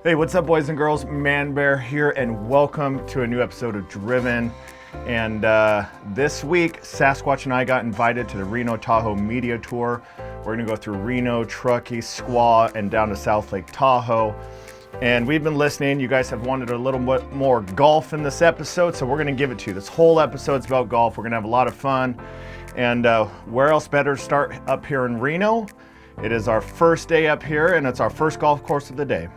Hey, what's up, boys and girls? Manbear here, and welcome to a new episode of Driven. And this week, Sasquatch and I got invited to the Reno Tahoe media tour. We're gonna go through Reno, Truckee, Squaw, and down to South Lake Tahoe. And we've been listening. You guys have wanted a little bit more golf in this episode, so we're gonna give it to you. This whole episode's about golf. We're gonna have a lot of fun. And where else better to start up here in Reno? It is our first day up here, and it's our first golf course of the day.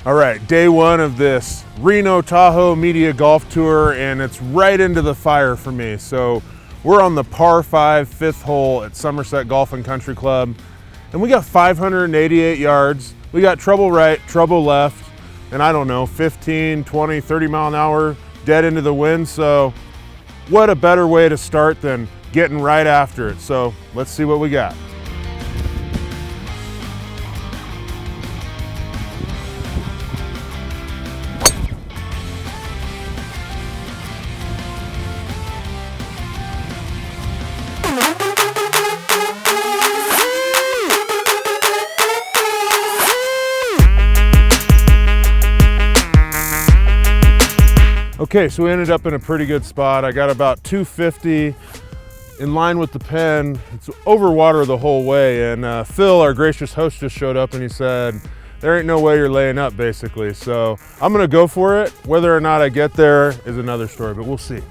All right, day one of this Reno Tahoe media golf tour, and it's right into the fire for me. So we're on the par 5 fifth hole at Somerset Golf and Country Club, and we got 588 yards. We got trouble right, trouble left, and I don't know, 15, 20, 30 mile an hour dead into the wind. So what a better way to start than getting right after it. So let's see what we got. Okay, so we ended up in a pretty good spot. I got about 250 in line with the pen. It's over water the whole way, and Phil, our gracious host, just showed up and he said, there ain't no way you're laying up, basically. So I'm gonna go for it. Whether or not I get there is another story, but we'll see.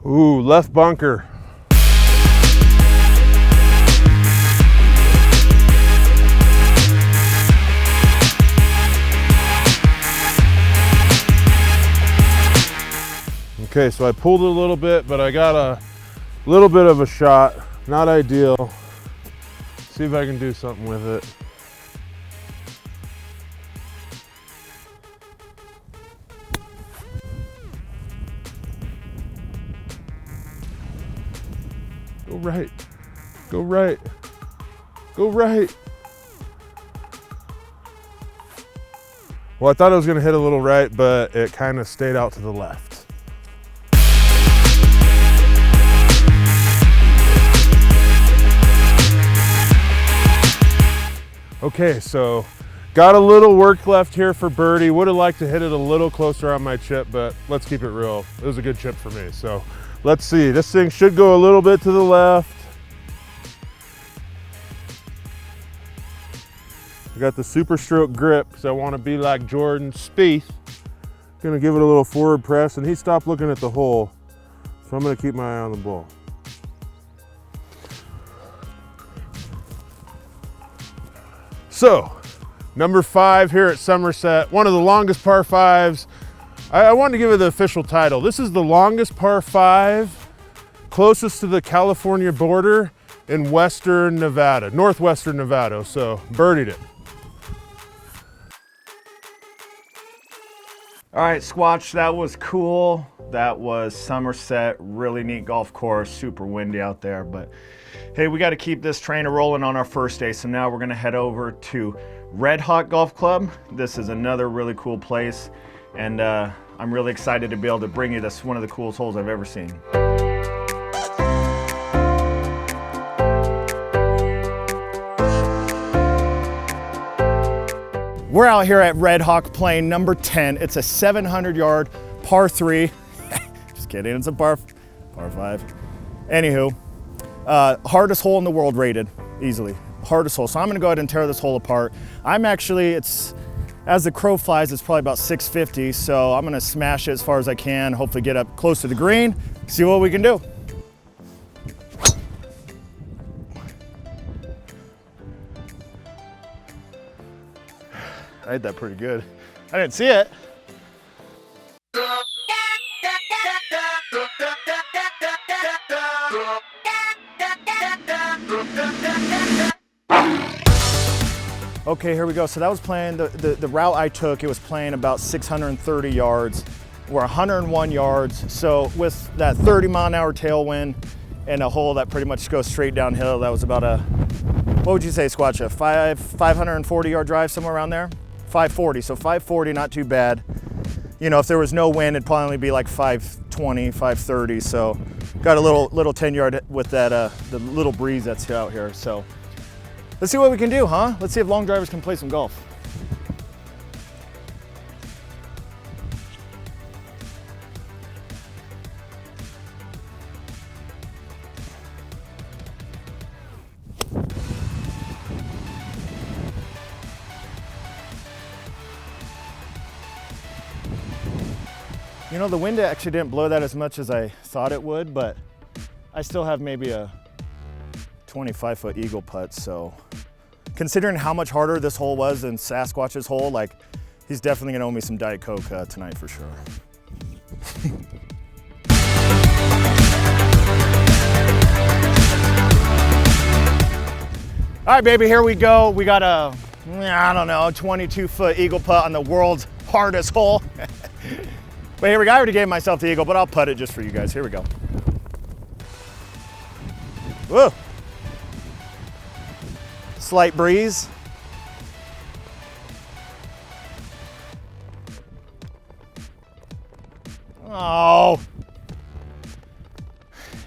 Ooh, left bunker. Okay, so I pulled it a little bit, but I got a little bit of a shot. Not ideal. See if I can do something with it. Go right, go right, go right. Well, I thought I was gonna hit a little right, but it kind of stayed out to the left. Okay, so got a little work left here for birdie. Would have liked to hit it a little closer on my chip, but let's keep it real. It was a good chip for me. So let's see, this thing should go a little bit to the left. I got the super stroke grip because I want to be like Jordan Spieth. Gonna give it a little forward press, and he stopped looking at the hole. So I'm gonna keep my eye on the ball. So, number 5 here at Somerset, one of the longest par 5s. I wanted to give it the official title. This is the longest par 5 closest to the California border in western Nevada, northwestern Nevada. So, birdied it. All right, Squatch, that was cool. That was Somerset, really neat golf course, super windy out there, but hey, we got to keep this train rolling on our first day. So now we're going to head over to Red Hawk Golf Club. This is another really cool place, and I'm really excited to be able to bring you this, one of the coolest holes I've ever seen. We're out here at Red Hawk playing number 10. It's a 700-yard par 3. Just kidding, it's a par 5. Anywho, hardest hole in the world rated, easily. Hardest hole. So I'm gonna go ahead and tear this hole apart. As the crow flies, it's probably about 650, so I'm gonna smash it as far as I can, hopefully get up close to the green, see what we can do. I hit that pretty good. I didn't see it. Okay, here we go. So that was playing, the route I took, it was playing about 630 yards. were 101 yards. So with that 30-mile-an-hour tailwind and a hole that pretty much goes straight downhill, that was about a, what would you say, Squatch, a 540-yard drive, somewhere around there? 540, so 540, not too bad. You know, if there was no wind, it'd probably be like 520, 530. So got a little 10-yard with that, the little breeze that's out here. So let's see what we can do, huh? Let's see if long drivers can play some golf. You know, the wind actually didn't blow that as much as I thought it would, but I still have maybe a 25-foot eagle putt. So considering how much harder this hole was than Sasquatch's hole, like, he's definitely gonna owe me some Diet Coke tonight for sure. All right, baby, here we go. We got a, I don't know, 22-foot eagle putt on the world's hardest hole. But here we go. I already gave myself the eagle, but I'll putt it just for you guys. Here we go. Whoa. Slight breeze. Oh.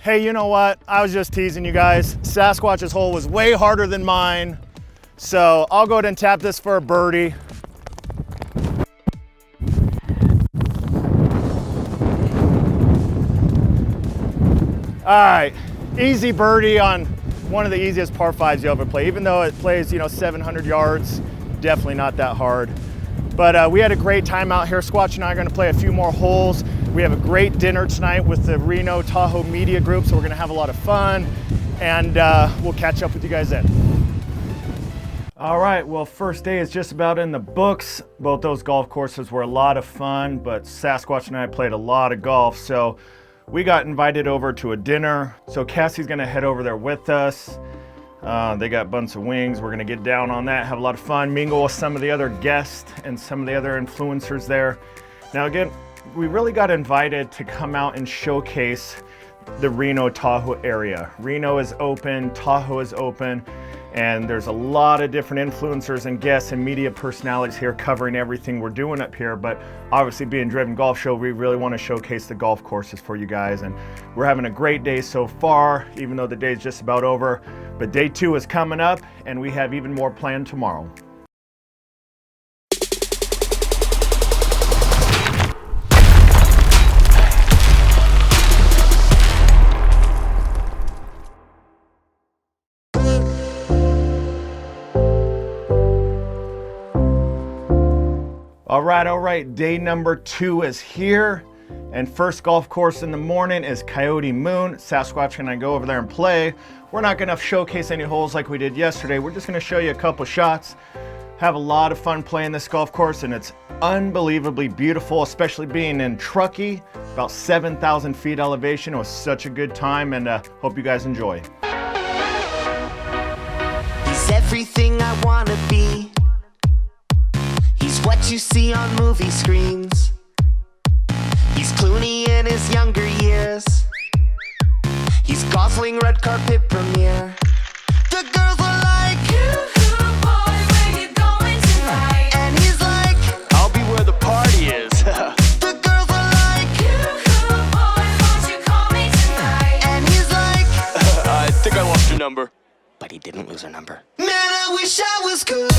Hey, you know what? I was just teasing you guys. Sasquatch's hole was way harder than mine. So I'll go ahead and tap this for a birdie. All right, easy birdie on one of the easiest par fives you'll ever play. Even though it plays, you know, 700 yards, definitely not that hard. But we had a great time out here. Squatch and I are gonna play a few more holes. We have a great dinner tonight with the Reno Tahoe media group, so we're gonna have a lot of fun, and we'll catch up with you guys then. All right, well, first day is just about in the books. Both those golf courses were a lot of fun, but Sasquatch and I played a lot of golf, so we got invited over to a dinner. So Cassie's gonna head over there with us. They got a bunch of wings. We're gonna get down on that, have a lot of fun, mingle with some of the other guests and some of the other influencers there. Now again, we really got invited to come out and showcase the Reno Tahoe area. Reno is open, Tahoe is open, and there's a lot of different influencers and guests and media personalities here covering everything we're doing up here. But obviously, being Driven Golf Show, we really want to showcase the golf courses for you guys. And we're having a great day so far, even though the day's just about over. But day 2 is coming up, and we have even more planned tomorrow. All right, day number 2 is here. And first golf course in the morning is Coyote Moon. Sasquatch and I go over there and play. We're not gonna showcase any holes like we did yesterday. We're just gonna show you a couple shots. Have a lot of fun playing this golf course, and it's unbelievably beautiful, especially being in Truckee, about 7,000 feet elevation. It was such a good time, and hope you guys enjoy. He's everything I wanna be. He's what you see on movie screens. He's Clooney in his younger years. He's Gosling red carpet premiere. The girls are like, Yoo-hoo, boy, where you going tonight? and he's like, I'll be where the party is. the girls are like, Yoo-hoo, boy, won't you call me tonight? and he's like, I think I lost your number. but he didn't lose her number. Man, I wish I was good.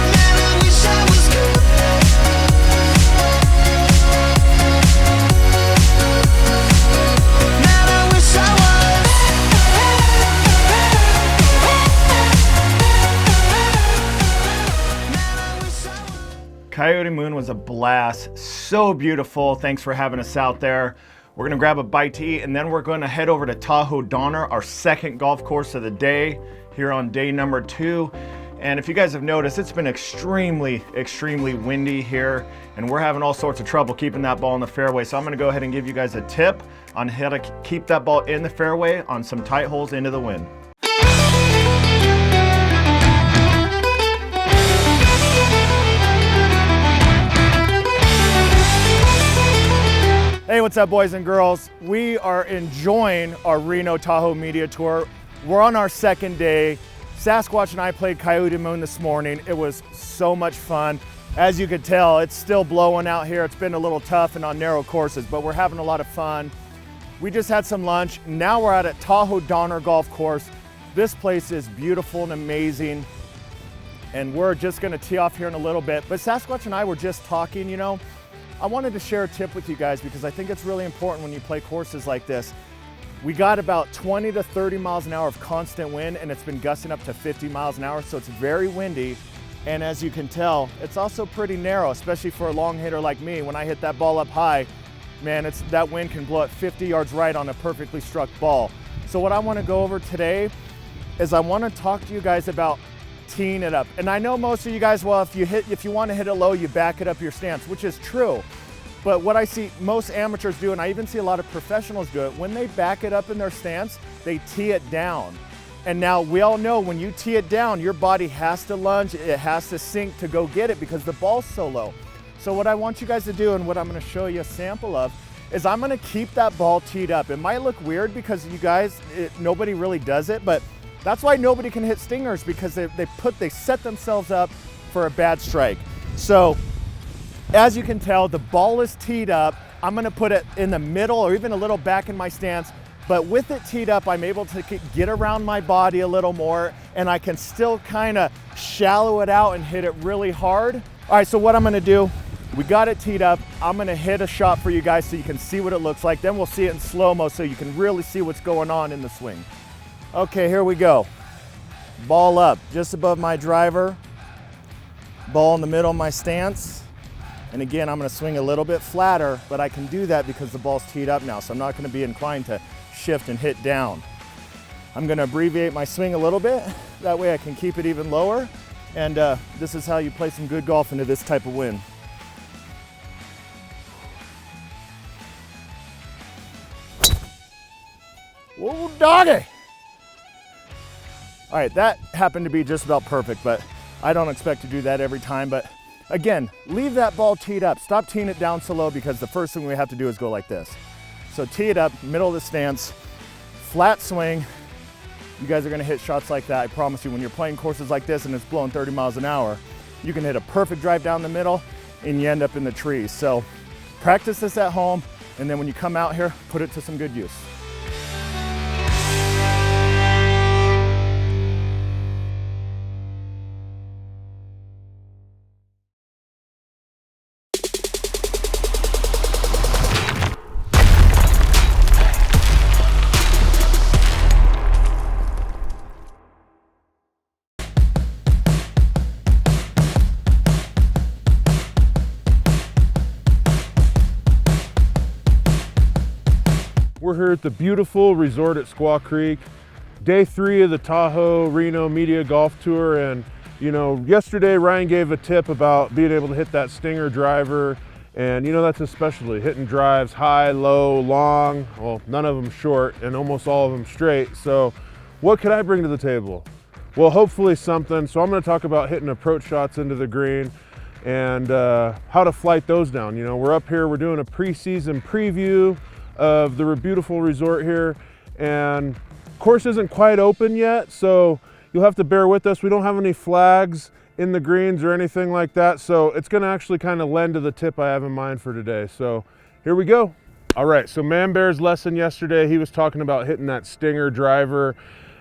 Man, I wish I was good. Man, I wish I was. Man, I wish I was. Coyote Moon was a blast, so beautiful. Thanks for having us out there. We're gonna grab a bite to eat, and then we're gonna head over to Tahoe Donner, our second golf course of the day, here on day number 2. And if you guys have noticed, it's been extremely windy here, and we're having all sorts of trouble keeping that ball in the fairway. So I'm gonna go ahead and give you guys a tip on how to keep that ball in the fairway on some tight holes into the wind. what's up, boys and girls? We are enjoying our Reno Tahoe media tour. We're on our second day. Sasquatch and I played Coyote Moon this morning. It was so much fun. As you can tell, it's still blowing out here. It's been a little tough and on narrow courses, but we're having a lot of fun. We just had some lunch. Now we're at Tahoe Donner Golf Course. This place is beautiful and amazing. And we're just gonna tee off here in a little bit. But Sasquatch and I were just talking, you know. I wanted to share a tip with you guys because I think it's really important when you play courses like this. We got about 20 to 30 miles an hour of constant wind, and it's been gusting up to 50 miles an hour, so it's very windy. And as you can tell, it's also pretty narrow, especially for a long hitter like me. When I hit that ball up high, man, that wind can blow it 50 yards right on a perfectly struck ball. So what I want to go over today is I want to talk to you guys about teeing it up. And I know most of you guys, well, if you want to hit it low, you back it up your stance, which is true. But what I see most amateurs do, and I even see a lot of professionals do it, when they back it up in their stance, they tee it down. And now we all know when you tee it down, your body has to lunge, it has to sink to go get it because the ball's so low. So what I want you guys to do, and what I'm gonna show you a sample of, is I'm gonna keep that ball teed up. It might look weird because you guys, nobody really does it, but that's why nobody can hit stingers, because they set themselves up for a bad strike. So as you can tell, the ball is teed up. I'm gonna put it in the middle or even a little back in my stance. But with it teed up, I'm able to get around my body a little more, and I can still kind of shallow it out and hit it really hard. All right, so what I'm gonna do, we got it teed up. I'm gonna hit a shot for you guys so you can see what it looks like. Then we'll see it in slow-mo so you can really see what's going on in the swing. Okay, here we go. Ball up, just above my driver. Ball in the middle of my stance. And again, I'm gonna swing a little bit flatter, but I can do that because the ball's teed up now, so I'm not gonna be inclined to shift and hit down. I'm gonna abbreviate my swing a little bit. That way I can keep it even lower. And this is how you play some good golf into this type of wind. Whoa, doggy! All right, that happened to be just about perfect, but I don't expect to do that every time. But again, leave that ball teed up. Stop teeing it down so low, because the first thing we have to do is go like this. So tee it up, middle of the stance, flat swing. You guys are gonna hit shots like that. I promise you, when you're playing courses like this and it's blowing 30 miles an hour, you can hit a perfect drive down the middle and you end up in the trees. So practice this at home, and then when you come out here, put it to some good use. We're here at the beautiful resort at Squaw Creek, day 3 of the Tahoe Reno Media Golf Tour. And you know, yesterday Ryan gave a tip about being able to hit that stinger driver, and you know, that's especially hitting drives high, low, long, well, none of them short and almost all of them straight. So what could I bring to the table? Well, hopefully something. So I'm going to talk about hitting approach shots into the green and how to flight those down. You know, we're up here, we're doing a preseason preview of the beautiful resort here, and course isn't quite open yet, so you'll have to bear with us. We don't have any flags in the greens or anything like that, so it's going to actually kind of lend to the tip I have in mind for today. So here we go. All right, so Manbear's lesson yesterday, he was talking about hitting that stinger driver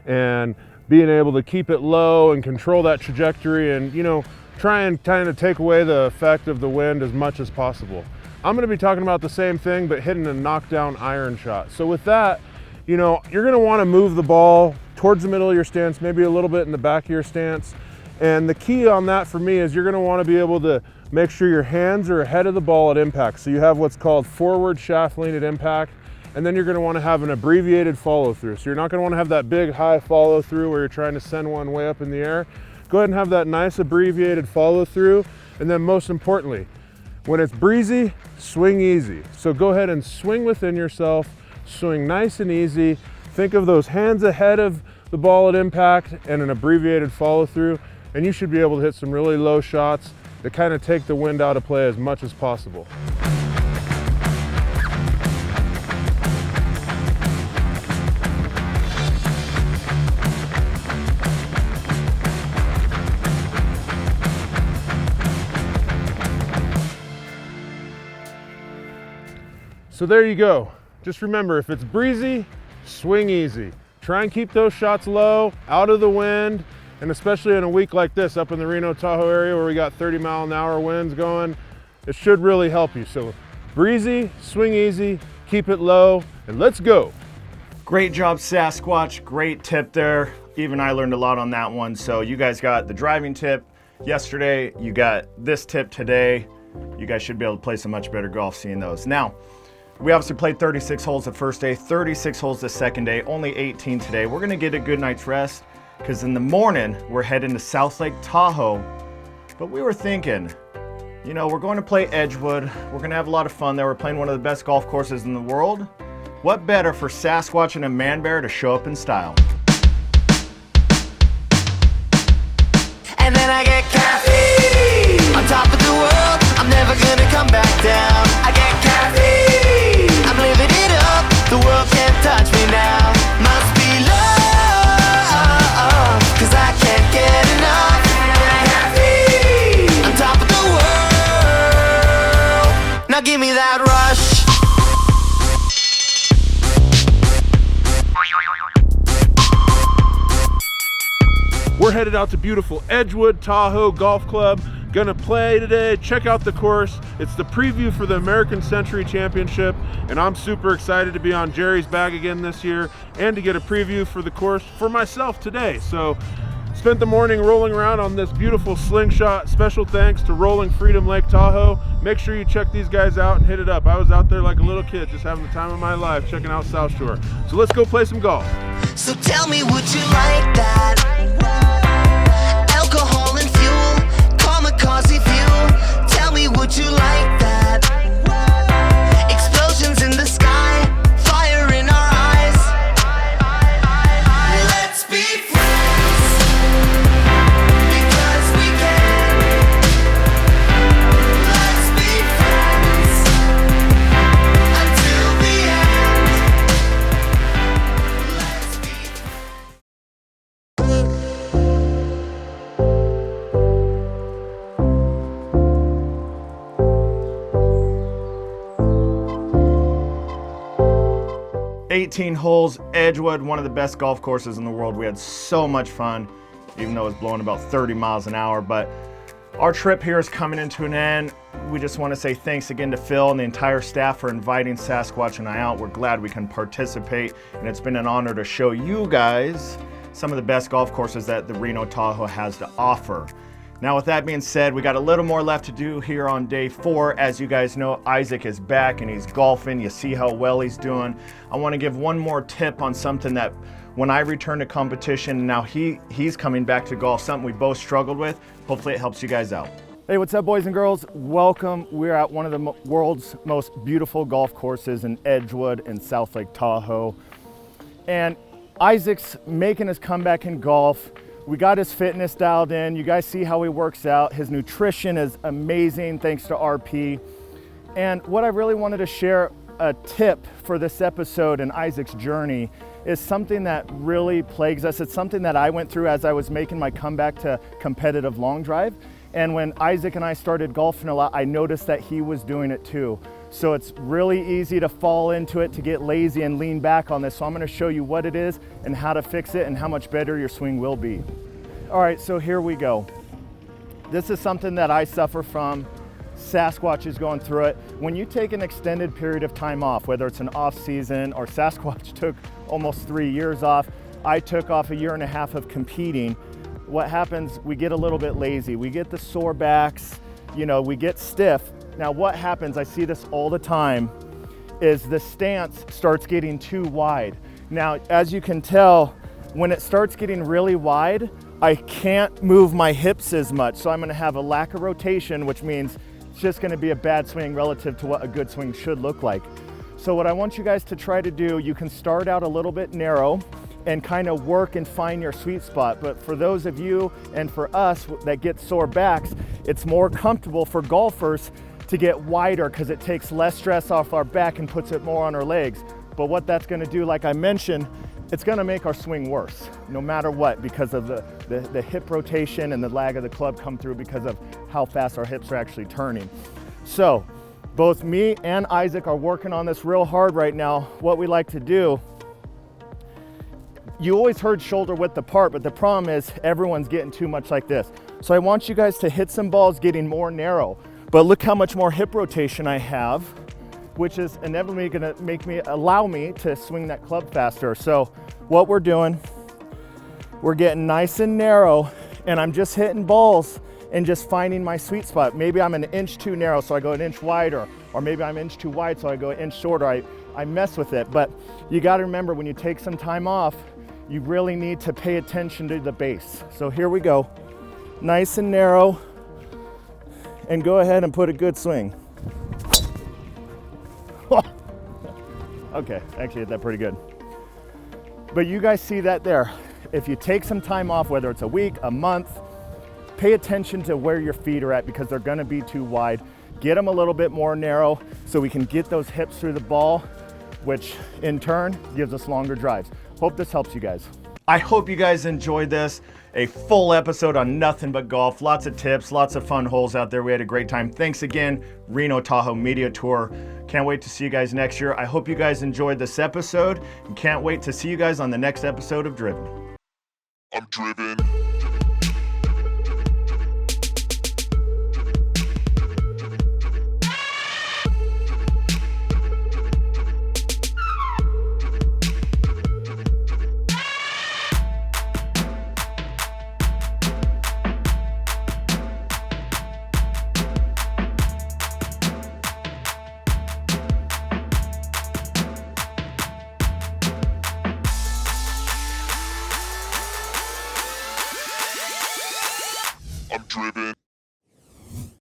and being able to keep it low and control that trajectory, and you know, try and kind of take away the effect of the wind as much as possible. I'm going to be talking about the same thing, but hitting a knockdown iron shot. So with that, you know, you're going to want to move the ball towards the middle of your stance, maybe a little bit in the back of your stance. And the key on that for me is you're going to want to be able to make sure your hands are ahead of the ball at impact. So you have what's called forward shaft lean at impact, and then you're going to want to have an abbreviated follow through. So you're not going to want to have that big high follow through where you're trying to send one way up in the air. Go ahead and have that nice abbreviated follow through. And then most importantly, when it's breezy, swing easy. So go ahead and swing within yourself, swing nice and easy. Think of those hands ahead of the ball at impact and an abbreviated follow through, and you should be able to hit some really low shots that kind of take the wind out of play as much as possible. So there you go. Just remember, if it's breezy, swing easy. Try and keep those shots low, out of the wind, and especially in a week like this up in the Reno Tahoe area where we got 30-mile-an-hour winds going, it should really help you. So breezy, swing easy, keep it low, and let's go. Great job, Sasquatch. Great tip there. Even I learned a lot on that one. So you guys got the driving tip yesterday. You got this tip today. You guys should be able to play some much better golf seeing those. Now, we obviously played 36 holes the first day, 36 holes the second day, only 18 today. We're gonna get a good night's rest because in the morning, we're heading to South Lake Tahoe. But we were thinking, you know, we're going to play Edgewood. We're gonna have a lot of fun there. We're playing one of the best golf courses in the world. What better for Sasquatch and a Manbear to show up in style? And then I get caffeine. On top of the world, I'm never gonna come back down. I get caffeine. I'm living it up. The world can't touch me now. Must be love, 'cause I can't get enough. Caffeine. On top of the world. Now give me that rush. We're headed out to beautiful Edgewood Tahoe Golf Club. Gonna play today. Check out the course. It's the preview for the American Century Championship, and I'm super excited to be on Jerry's bag again this year and to get a preview for the course for myself today. So, spent the morning rolling around on this beautiful slingshot. Special thanks to Rolling Freedom Lake Tahoe. Make sure you check these guys out and hit it up. I was out there like a little kid, just having the time of my life, checking out South Shore. So let's go play some golf. So tell me, would you like that? Alcohol and fuel, kamikaze fuel. Tell me, would you like that? Explosions in the sky, fire in our eyes. Let's be friends, because we can. Let's be friends, until the end. Let's be 18 holes, Edgewood, one of the best golf courses in the world. We had so much fun, even though it was blowing about 30 miles an hour. But our trip here is coming into an end. We just want to say thanks again to Phil and the entire staff for inviting Sasquatch and I out. We're glad we can participate, and it's been an honor to show you guys some of the best golf courses that the Reno Tahoe has to offer. Now, with that being said, we got a little more left to do here on day 4. As you guys know, Isaac is back and he's golfing. You see how well he's doing. I want to give one more tip on something that when I return to competition, now he's coming back to golf, something we both struggled with. Hopefully it helps you guys out. Hey, what's up, boys and girls? Welcome. We're at one of the world's most beautiful golf courses in Edgewood in South Lake Tahoe. And Isaac's making his comeback in golf. We got his fitness dialed in. You guys see how he works out. His nutrition is amazing thanks to RP. And what I really wanted to share, a tip for this episode in Isaac's journey, is something that really plagues us. It's something that I went through as I was making my comeback to competitive long drive. And when Isaac and I started golfing a lot, I noticed that he was doing it too. So it's really easy to fall into it, to get lazy and lean back on this. So I'm gonna show you what it is and how to fix it and how much better your swing will be. All right, so here we go. This is something that I suffer from. Sasquatch is going through it. When you take an extended period of time off, whether it's an off season or Sasquatch took almost 3 years off, I took off 1.5 years of competing. What happens, we get a little bit lazy. We get the sore backs, you know, we get stiff. Now what happens, I see this all the time, is the stance starts getting too wide. Now, as you can tell, when it starts getting really wide, I can't move my hips as much. So I'm gonna have a lack of rotation, which means it's just gonna be a bad swing relative to what a good swing should look like. So what I want you guys to try to do, you can start out a little bit narrow and kind of work and find your sweet spot. But for those of you and for us that get sore backs, it's more comfortable for golfers to get wider because it takes less stress off our back and puts it more on our legs. But what that's gonna do, like I mentioned, it's gonna make our swing worse, no matter what, because of the hip rotation and the lag of the club come through because of how fast our hips are actually turning. So both me and Isaac are working on this real hard right now. What we like to do, you always heard shoulder width apart, but the problem is everyone's getting too much like this. So I want you guys to hit some balls getting more narrow, but look how much more hip rotation I have, which is inevitably gonna allow me to swing that club faster. So what we're doing, we're getting nice and narrow, and I'm just hitting balls and just finding my sweet spot. Maybe I'm an inch too narrow, so I go an inch wider, or maybe I'm an inch too wide, so I go an inch shorter. I mess with it, but you gotta remember, when you take some time off, you really need to pay attention to the base. So here we go, nice and narrow, and go ahead and put a good swing. Okay, actually hit that pretty good. But you guys see that there. If you take some time off, whether it's a week, a month, pay attention to where your feet are at, because they're gonna be too wide. Get them a little bit more narrow so we can get those hips through the ball, which in turn gives us longer drives. Hope this helps you guys. I hope you guys enjoyed this. A full episode on nothing but golf. Lots of tips, lots of fun holes out there. We had a great time. Thanks again, Reno Tahoe Media Tour. Can't wait to see you guys next year. I hope you guys enjoyed this episode, and can't wait to see you guys on the next episode of Driven. I'm driven. I'm driven.